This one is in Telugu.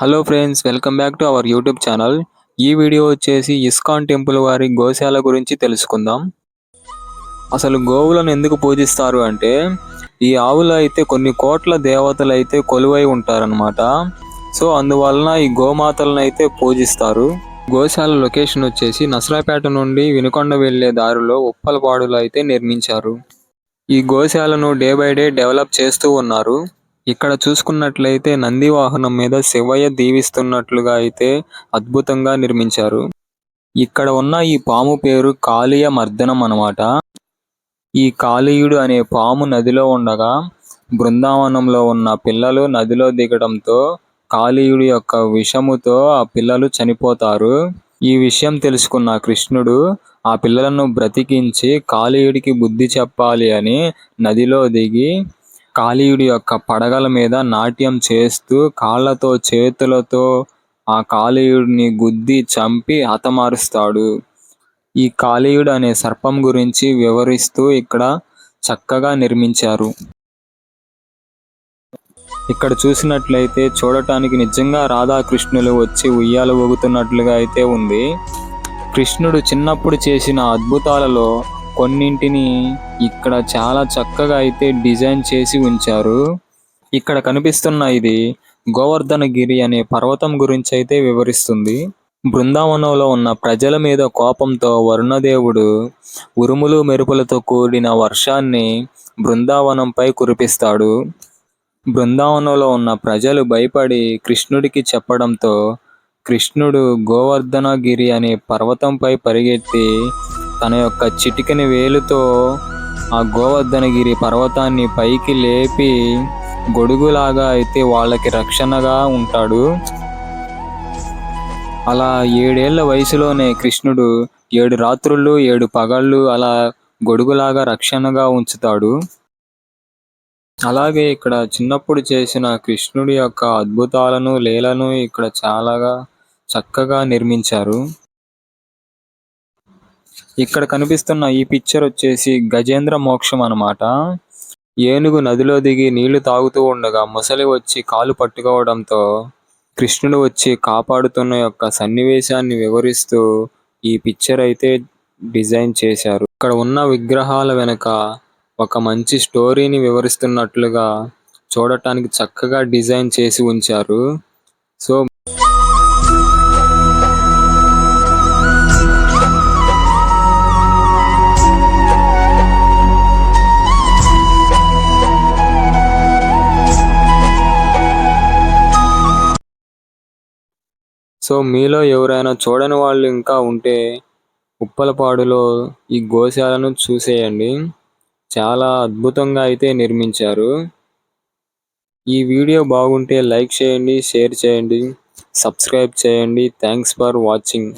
Hello friends, welcome back to our YouTube channel. ఈ వీడియో వచ్చేసి ఇస్కాన్ టెంపుల్ వారి గోశాల గురించి తెలుసుకుందాం. అసలు గోవులను ఎందుకు పూజిస్తారు అంటే, ఈ ఆవులు అయితే కొన్ని కోట్ల దేవతలు అయితే కొలువై ఉంటారనమాట. సో అందువలన ఈ గోమాతలను అయితే పూజిస్తారు. గోశాల లొకేషన్ వచ్చేసి నసరాపేట నుండి వినుకొండ వెళ్లే దారిలో ఉప్పలపాడులో అయితే నిర్మించారు. ఈ గోశాలను డే బై డే డెవలప్ చేస్తూ ఉన్నారు. ఇక్కడ చూసుకున్నట్లయితే నంది వాహనం మీద శివయ్య దీవిస్తున్నట్లుగా అయితే అద్భుతంగా నిర్మించారు. ఇక్కడ ఉన్న ఈ పాము పేరు కాళీయ మర్దనం అన్నమాట. ఈ కాళీయుడు అనే పాము నదిలో ఉండగా బృందావనంలో ఉన్న పిల్లలు నదిలో దిగడంతో కాళీయుడి యొక్క విషముతో ఆ పిల్లలు చనిపోతారు. ఈ విషయం తెలుసుకున్న కృష్ణుడు ఆ పిల్లలను బ్రతికించి కాళీయుడికి బుద్ధి చెప్పాలి అని నదిలో దిగి కాళీయుడి యొక్క పడగల మీద నాట్యం చేస్తూ కాళ్ళతో చేతులతో ఆ కాళీయుడిని గుద్ది చంపి హతమారుస్తాడు. ఈ కాళీయుడు అనే సర్పం గురించి వివరిస్తూ ఇక్కడ చక్కగా నిర్మించారు. ఇక్కడ చూసినట్లయితే చూడటానికి నిజంగా రాధాకృష్ణులు వచ్చి ఉయ్యాల ఊగుతున్నట్లుగా అయితే ఉంది. కృష్ణుడు చిన్నప్పుడు చేసిన అద్భుతాలలో కొన్నింటిని ఇక్కడ చాలా చక్కగా అయితే డిజైన్ చేసి ఉంచారు. ఇక్కడ కనిపిస్తున్న ఇది గోవర్ధనగిరి అనే పర్వతం గురించి అయితే వివరిస్తుంది. బృందావనంలో ఉన్న ప్రజల మీద కోపంతో వరుణదేవుడు ఉరుములు మెరుపులతో కూడిన వర్షాన్ని బృందావనంపై కురిపిస్తాడు. బృందావనంలో ఉన్న ప్రజలు భయపడి కృష్ణుడికి చెప్పడంతో కృష్ణుడు గోవర్ధనగిరి అనే పర్వతంపై పరిగెత్తి తన యొక్క చిటికెన వేలుతో ఆ గోవర్ధనగిరి పర్వతాన్ని పైకి లేపి గొడుగులాగా అయితే వాళ్ళకి రక్షణగా ఉంటాడు. అలా 7 ఏళ్ల వయసులోనే కృష్ణుడు 7 రాత్రులు 7 పగళ్ళు అలా గొడుగులాగా రక్షణగా ఉంచుతాడు. అలాగే ఇక్కడ చిన్నప్పుడు చేసిన కృష్ణుడి యొక్క అద్భుతాలను లీలను ఇక్కడ చాలా చక్కగా నిర్మించారు. ఇక్కడ కనిపిస్తున్న ఈ పిక్చర్ వచ్చేసి గజేంద్ర మోక్షం అన్నమాట. ఏనుగు నదిలో దిగి నీళ్లు తాగుతూ ఉండగా ముసలి వచ్చి కాలు పట్టుకోవడంతో కృష్ణుడు వచ్చి కాపాడుతున్న యొక్క సన్నివేశాన్ని వివరిస్తూ ఈ పిక్చర్ అయితే డిజైన్ చేశారు. ఇక్కడ ఉన్న విగ్రహాల వెనక ఒక మంచి స్టోరీని వివరిస్తున్నట్లుగా చూడటానికి చక్కగా డిజైన్ చేసి ఉంచారు. సో మీలో ఎవరైనా చూడని వాళ్ళు ఇంకా ఉంటే ఉప్పలపాడులో ఈ గోశాలను చూసేయండి. చాలా అద్భుతంగా అయితే నిర్మించారు. ఈ వీడియో బాగుంటే లైక్ చేయండి, షేర్ చేయండి, సబ్స్క్రైబ్ చేయండి. Thanks for watching.